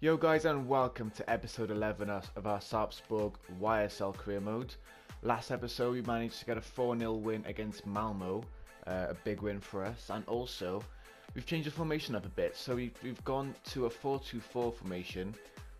Yo guys, and welcome to episode 11 of our Sarpsborg YSL career mode. Last episode we managed to get a 4-0 win against Malmo, a big win for us, and also we've changed the formation up a bit, so we've gone to a 4-2-4 formation,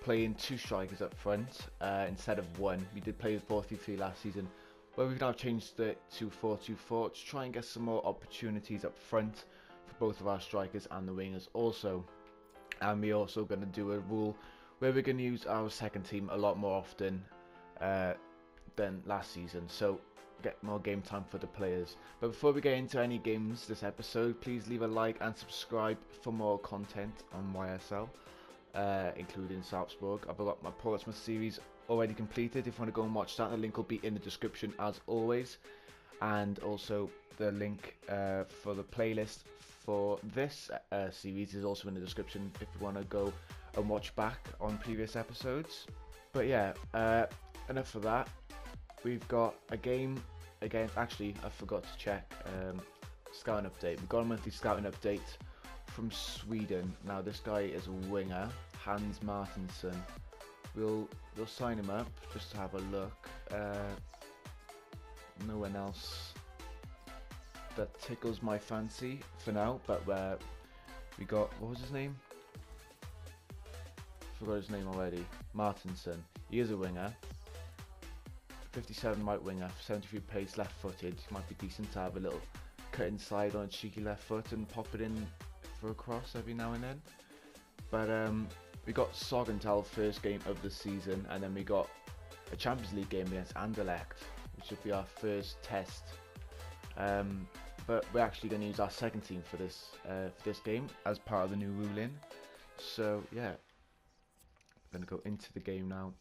playing two strikers up front instead of one. We did play with 4-3-3 last season, but we've now changed it to 4-2-4 to try and get some more opportunities up front for both of our strikers and the wingers also. And we're also going to do a rule where we're going to use our second team a lot more often than last season, so get more game time for the players. But before we get into any games this episode, please leave a like and subscribe for more content on YSL, including Sarpsborg. I've got my Portsmouth series already completed. If you want to go and watch that, the link will be in the description as always, and also the link for the playlist for this series is also in the description if you want to go and watch back on previous episodes. But yeah, enough of that. We've got a game against, actually I forgot to check, scouting update. We've got a monthly scouting update from Sweden. Now this guy is a winger, Hans Martinsson. We'll sign him up just to have a look. No one else that tickles my fancy for now, but we got, what was his name? Forgot his name already. Martinsson. He is a winger. 57 right winger, 73 pace, left footed. Might be decent to have a little cut inside on a cheeky left foot and pop it in for a cross every now and then. But we got Sorgenthal first game of the season, and then we got a Champions League game against Anderlecht, which will be our first test. But we're actually going to use our second team for this game as part of the new ruling. So yeah, I'm going to go into the game now.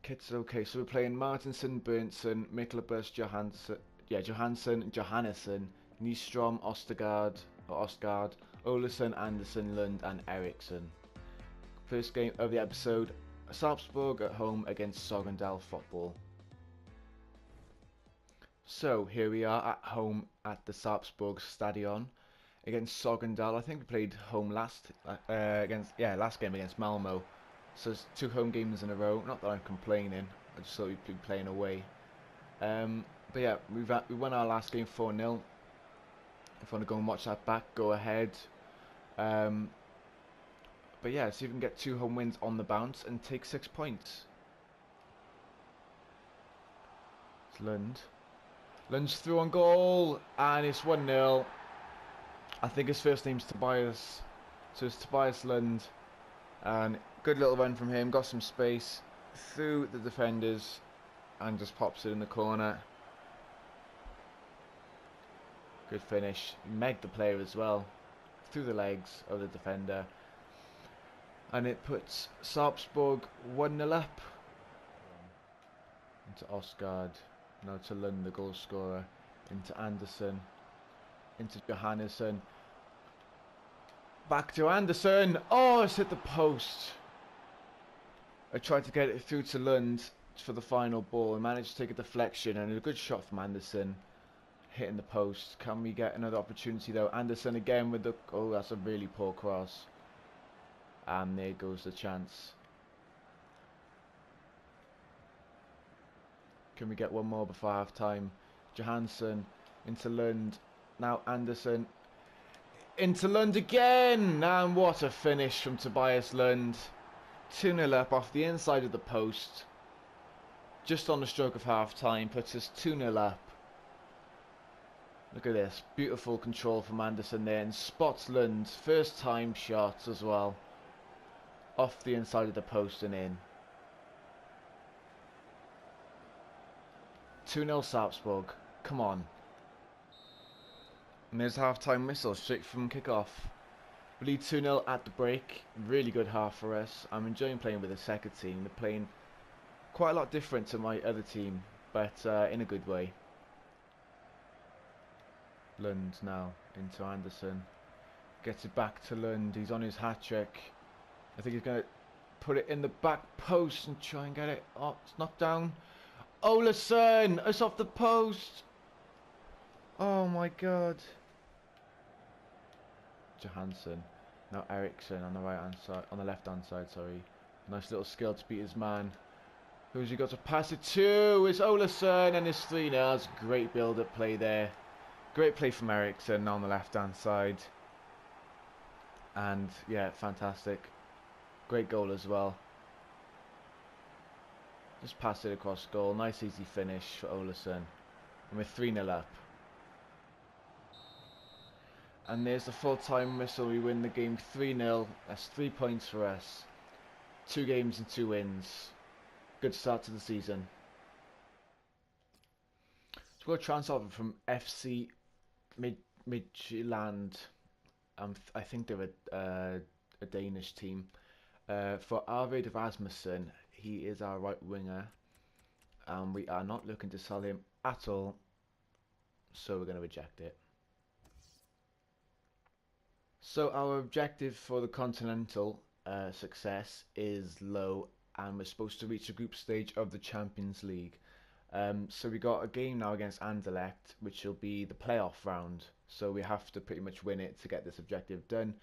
Kits okay. So we're playing Martinsson, Berntsen, Mikkelbus, Johansson, Johannesson, Nystrom, Ostegard, Olesen, Anderson, Lund, and Eriksson. First game of the episode: Sarpsborg at home against Sorgenthal football. So here we are at home at the Sarpsborg Stadion against Sorgenthal. I think we played home last game against Malmo. So it's 2 home games in a row. Not that I'm complaining. I just thought we'd be playing away. But yeah, we won our last game 4-0. If you want to go and watch that back, go ahead. But yeah, see if we can get 2 home wins on the bounce and take 6 points. It's Lund. Lund's through on goal, and it's 1-0. I think his first name's Tobias, so it's Tobias Lund. And good little run from him, got some space through the defenders, and just pops it in the corner. Good finish. Megged the player as well, through the legs of the defender. And it puts Sarpsborg 1-0 up. Into Osgard. Now to Lund, the goal scorer. Into Anderson. Into Johannesson. Back to Anderson. Oh, it's hit the post. I tried to get it through to Lund for the final ball. I managed to take a deflection and a good shot from Anderson. Hitting the post. Can we get another opportunity though? Anderson again with the... Oh, that's a really poor cross. And there goes the chance. Can we get one more before half time? Johansson into Lund. Now Anderson into Lund again. And what a finish from Tobias Lund. 2-0 up off the inside of the post. Just on the stroke of half time. Puts us 2-0 up. Look at this. Beautiful control from Anderson there. And spots Lund's first time shot as well. Off the inside of the post and in. 2-0 Sarpsborg. Come on. And there's half-time whistle straight from kick-off. We lead 2-0 at the break. Really good half for us. I'm enjoying playing with the second team. They're playing quite a lot different to my other team, but in a good way. Lund now into Anderson. Gets it back to Lund. He's on his hat-trick. I think he's going to put it in the back post and try and get it. Oh, it's knocked down. Olesen! It's off the post! Oh my god. Johansson. Now Ericsson on the right hand side, on the left hand side, sorry. Nice little skill to beat his man. Who's he got to pass it to? It's Olason, and it's 3-0. That's great build-up play there. Great play from Ericsson on the left hand side. And yeah, fantastic. Great goal as well. Just pass it across goal. Nice easy finish for Olason. And we're 3-0 up. And there's the full-time whistle. We win the game 3-0. That's 3 points for us. 2 games and 2 wins. Good start to the season. So we'll transfer from FC Midtjylland. I think they're a Danish team. For Arvid Rasmussen, he is our right winger. And we are not looking to sell him at all. So we're going to reject it. So our objective for the Continental success is low, and we're supposed to reach the group stage of the Champions League. So we got a game now against Anderlecht, which will be the playoff round. So we have to pretty much win it to get this objective done.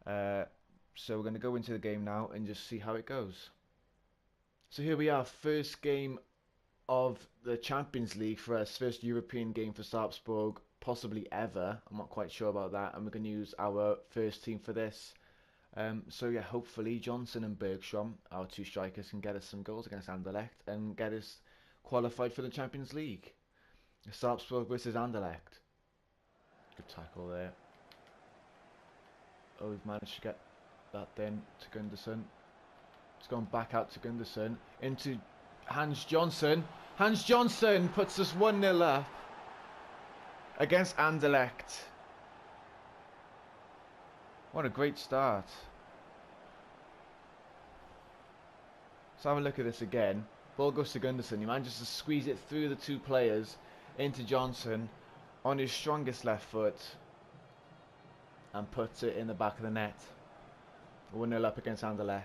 So we're going to go into the game now and just see how it goes. So here we are, first game of the Champions League for us, first European game for Sarpsborg, possibly ever. I'm not quite sure about that, and we're going to use our first team for this. So yeah, hopefully Johnson and Bergstrom, our 2 strikers, can get us some goals against Anderlecht and get us qualified for the Champions League. Sarpsborg versus Anderlecht. Good tackle there. Oh, we've managed to get that then to Gunderson. It's gone back out to Gunderson. Into Hans Johnson. Hans Johnson puts us 1-0 up against Anderlecht. What a great start. Let's have a look at this again. Ball goes to Gunderson. He manages to squeeze it through the 2 players into Johnson on his strongest left foot and puts it in the back of the net. 1-0 up against Anderlecht.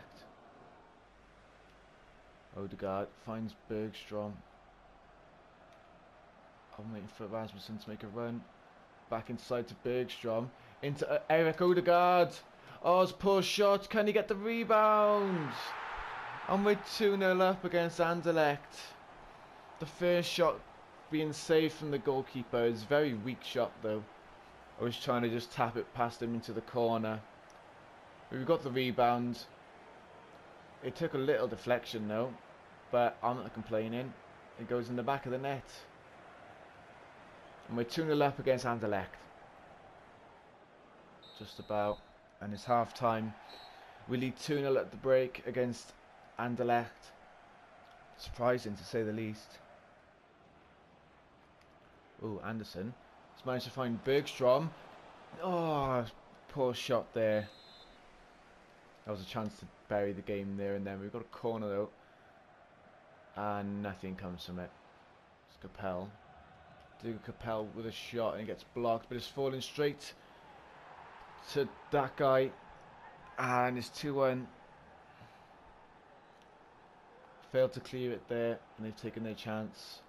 Odegaard finds Bergstrom. I'm waiting for Rasmussen to make a run. Back inside to Bergstrom. Into Eric Odegaard. Oh, it's a poor shot. Can he get the rebound? And we're 2-0 up against Anderlecht. The first shot being saved from the goalkeeper. It's a very weak shot though. I was trying to just tap it past him into the corner. We've got the rebound. It took a little deflection though, but I'm not complaining. It goes in the back of the net. And we're 2-0 up against Anderlecht. Just about. And it's half time. We lead 2-0 at the break against Anderlecht. Surprising to say the least. Oh, Anderson. He's managed to find Bergstrom. Oh, poor shot there. That was a chance to bury the game there and then. We've got a corner though. And nothing comes from it. It's Capel. Dougal Capel with a shot and it gets blocked, but it's falling straight to that guy. And it's 2-1. Failed to clear it there, and they've taken their chance.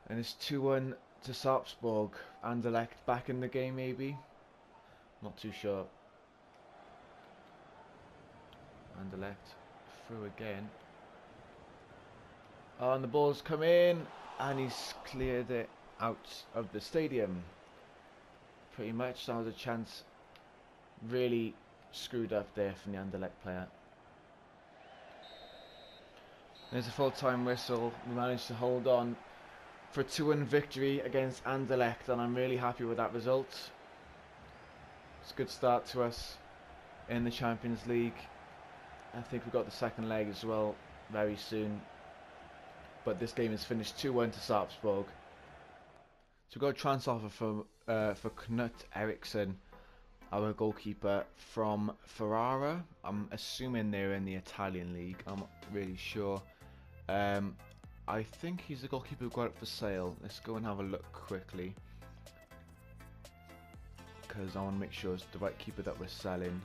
And it's 2-1 to Sarpsborg. Anderlecht back in the game, maybe? Not too sure. Anderlecht through again. Oh, and the ball's come in, and he's cleared it out of the stadium. Pretty much, that was a chance really screwed up there from the Anderlecht player. There's a full-time whistle. We managed to hold on for a 2-1 victory against Anderlecht, and I'm really happy with that result. It's a good start to us in the Champions League. I think we've got the second leg as well very soon. But this game is finished 2-1 to Sarpsborg. So we've got a transfer offer for Knut Eriksson, our goalkeeper from Ferrara. I'm assuming they're in the Italian league. I'm not really sure. I think he's the goalkeeper who got it for sale. Let's go and have a look quickly, because I want to make sure it's the right keeper that we're selling.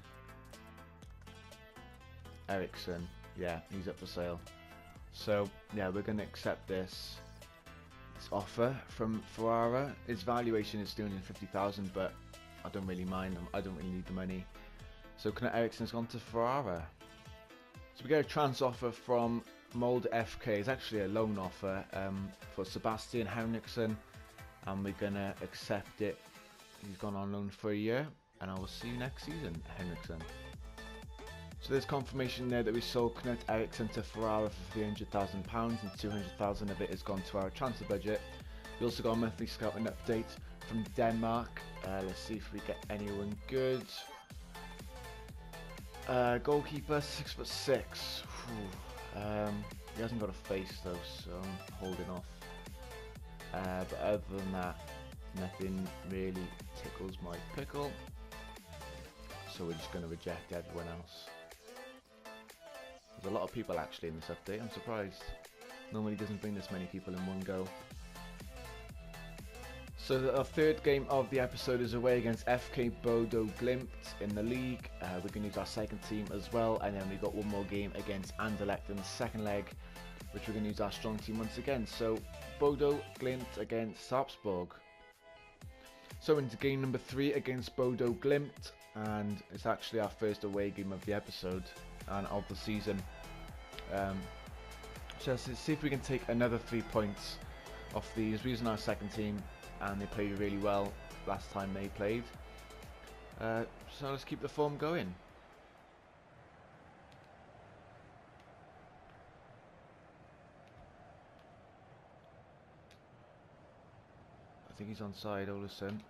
Eriksson, yeah, he's up for sale. So yeah, we're going to accept this offer from Ferrara. His valuation is 250,000, but I don't really mind. I don't really need the money. So Knut Eriksen's gone to Ferrara. So we get a transfer offer from Molde FK. It's actually a loan offer for Sebastian Henriksen, and we're gonna accept it. He's gone on loan for a year, and I will see you next season, Henriksen. So there's confirmation there that we sold Knut Eriksen to Ferrara for £300,000, and 200,000 of it has gone to our transfer budget. We also got a monthly scouting update from Denmark. Let's see if we get anyone good. Goalkeeper, 6'6". He hasn't got a face though, so I'm holding off. But other than that, nothing really tickles my pickle. So we're just going to reject everyone else. There's a lot of people actually in this update. I'm surprised. Normally it doesn't bring this many people in one go. So our third game of the episode is away against FK Bodo Glimt in the league. We're going to use our second team as well, and then we've got one more game against Anderlecht in the second leg, which we're going to use our strong team once again. So Bodo Glimt against Sarpsborg. So into game number 3 against Bodo Glimt, and it's actually our first away game of the episode and of the season. So let's see if we can take another 3 points off these. We're using our second team, and they played really well last time they played. So let's keep the form going. I think he's onside, Olesen.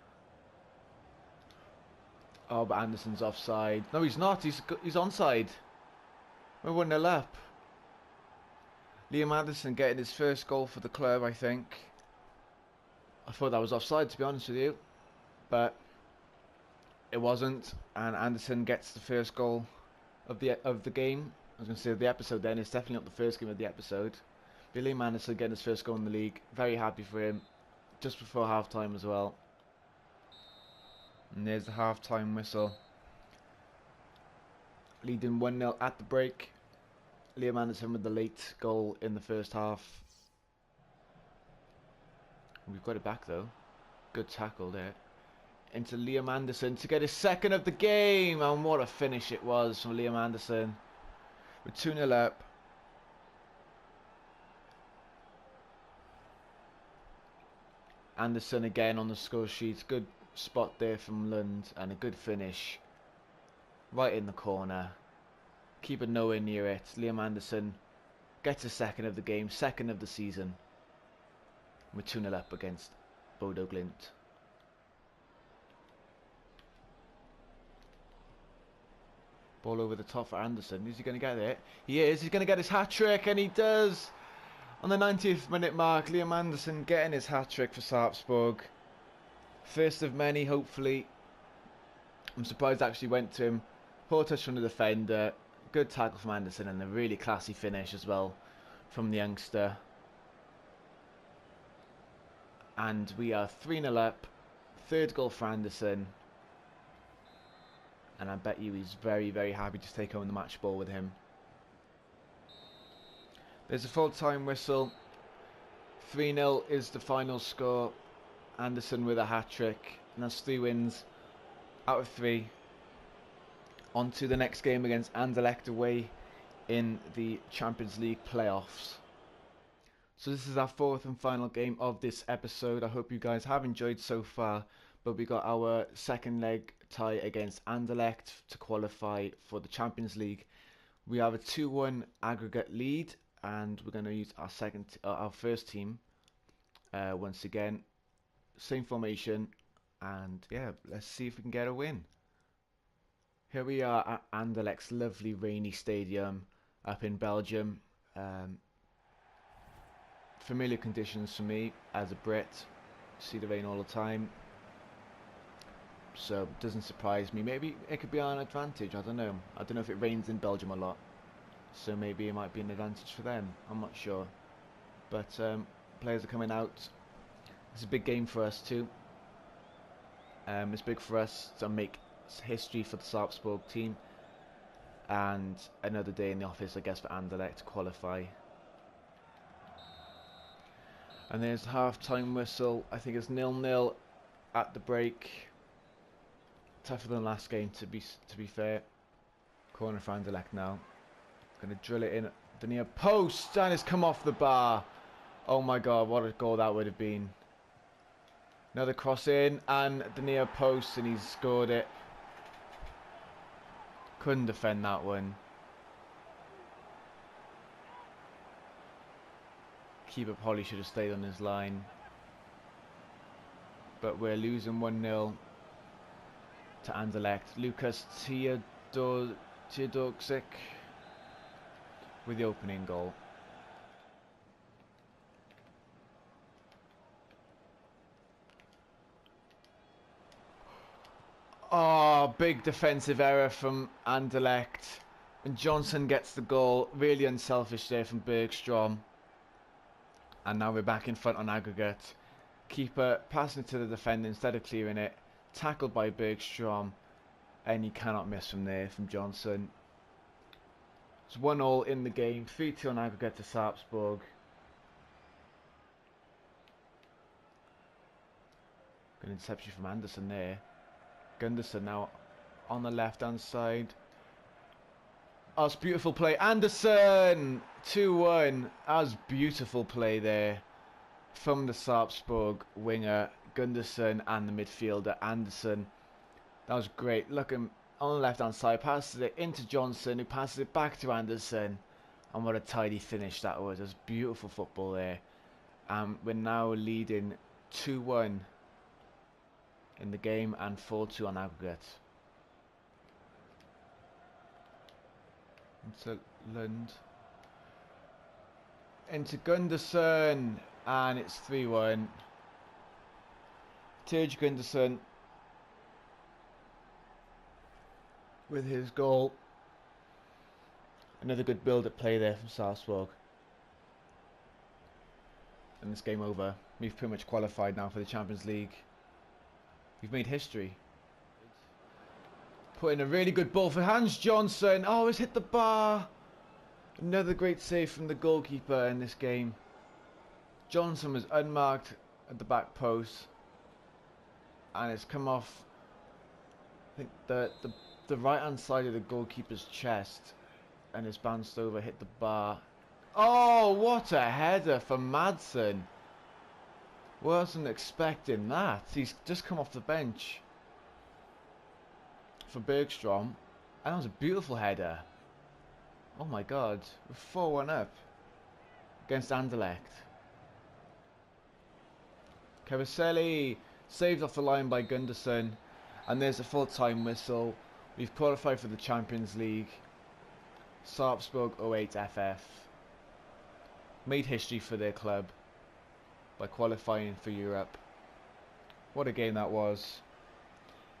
Oh, but Anderson's offside. No, he's not. He's onside. We're 1-0 up. Liam Anderson getting his first goal for the club, I think. I thought that was offside, to be honest with you, but it wasn't. And Anderson gets the first goal of the game. I was going to say of the episode. Then it's definitely not the first game of the episode. Liam Anderson getting his first goal in the league. Very happy for him. Just before half time as well. And there's the half-time whistle. Leading 1-0 at the break. Liam Anderson with the late goal in the first half. We've got it back though. Good tackle there. Into Liam Anderson to get his second of the game. And what a finish it was from Liam Anderson. We're 2-0 up. Anderson again on the score sheet. Good spot there from Lund, and a good finish right in the corner. Keeper nowhere near it. Liam Anderson gets a second of the game, second of the season. We're 2-0 up against Bodo Glimt. Ball over the top for Anderson. Is he going to get it? He is. He's going to get his hat-trick, and he does. On the 90th minute mark, Liam Anderson getting his hat-trick for Sarpsborg. First of many, hopefully. I'm surprised it actually went to him. Poor touch from the defender. Good tackle from Anderson, and a really classy finish as well from the youngster. And we are 3-0 up. Third goal for Anderson. And I bet you he's very, very happy to take home the match ball with him. There's a full-time whistle. 3-0 is the final score. Anderson with a hat-trick. And that's 3 wins out of 3. On to the next game against Anderlecht away in the Champions League playoffs. So this is our 4th and final game of this episode. I hope you guys have enjoyed so far. But we got our second leg tie against Anderlecht to qualify for the Champions League. We have a 2-1 aggregate lead, and we're going to use our first team once again. Same formation, and yeah, let's see if we can get a win. Here we are at Anderlecht's lovely rainy stadium up in Belgium. Familiar conditions for me as a Brit. See the rain all the time, so it doesn't surprise me. Maybe it could be an advantage. I don't know. I don't know if it rains in Belgium a lot, so maybe it might be an advantage for them. I'm not sure, but players are coming out. It's a big game for us too. It's big for us to make history for the Sarpsborg team, and another day in the office, I guess, for Anderlecht to qualify. And there's half-time whistle. I think it's 0-0 at the break. Tougher than last game, to be fair. Corner for Anderlecht now. Going to drill it in the near post, and it's come off the bar. Oh my god, what a goal that would have been. Another cross in, and the near post, and he's scored it. Couldn't defend that one. Keeper probably should have stayed on his line. But we're losing 1-0 to Anderlecht. Lukas Teodosic with the opening goal. Oh, big defensive error from Anderlecht. And Johnson gets the goal. Really unselfish there from Bergstrom. And now we're back in front on aggregate. Keeper passing it to the defender instead of clearing it. Tackled by Bergstrom. And you cannot miss from there from Johnson. It's 1-1 in the game. 3-2 on aggregate to Sarpsborg. Good interception from Anderson there. Gunderson now on the left hand side. Oh, it's beautiful play. Anderson! 2-1. That was beautiful play there from the Sarpsborg winger, Gunderson, and the midfielder, Anderson. That was great. Look him on the left hand side. Passes it into Johnson, who passes it back to Anderson. And what a tidy finish that was. It was beautiful football there. We're now leading 2-1 in the game and 4-2 on aggregate. Into Lund. Into Gunderson. And it's 3-1. Tej Gunderson with his goal. Another good build-up play there from Sarpsborg. And this game over. We've pretty much qualified now for the Champions League. We've made history. Put in a really good ball for Hans Johnson. Oh, it's hit the bar. Another great save from the goalkeeper in this game. Johnson was unmarked at the back post. And it's come off, I think, the right hand side of the goalkeeper's chest. And it's bounced over, hit the bar. Oh, what a header from Madsen. Wasn't expecting that. He's just come off the bench for Bergstrom. And that was a beautiful header. Oh my god. We're 4-1 up against Anderlecht. Caroselli saved off the line by Gunderson. And there's a full-time whistle. We've qualified for the Champions League. Sarpsborg 08 FF. Made history for their club by qualifying for Europe. What a game that was.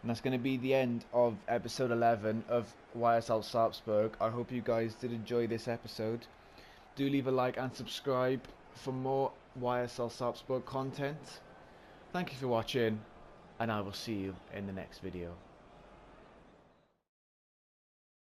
And that's going to be the end of episode 11 of YSL Sarpsborg. I hope you guys did enjoy this episode. Do leave a like and subscribe for more YSL Sarpsborg content. Thank you for watching, and I will see you in the next video.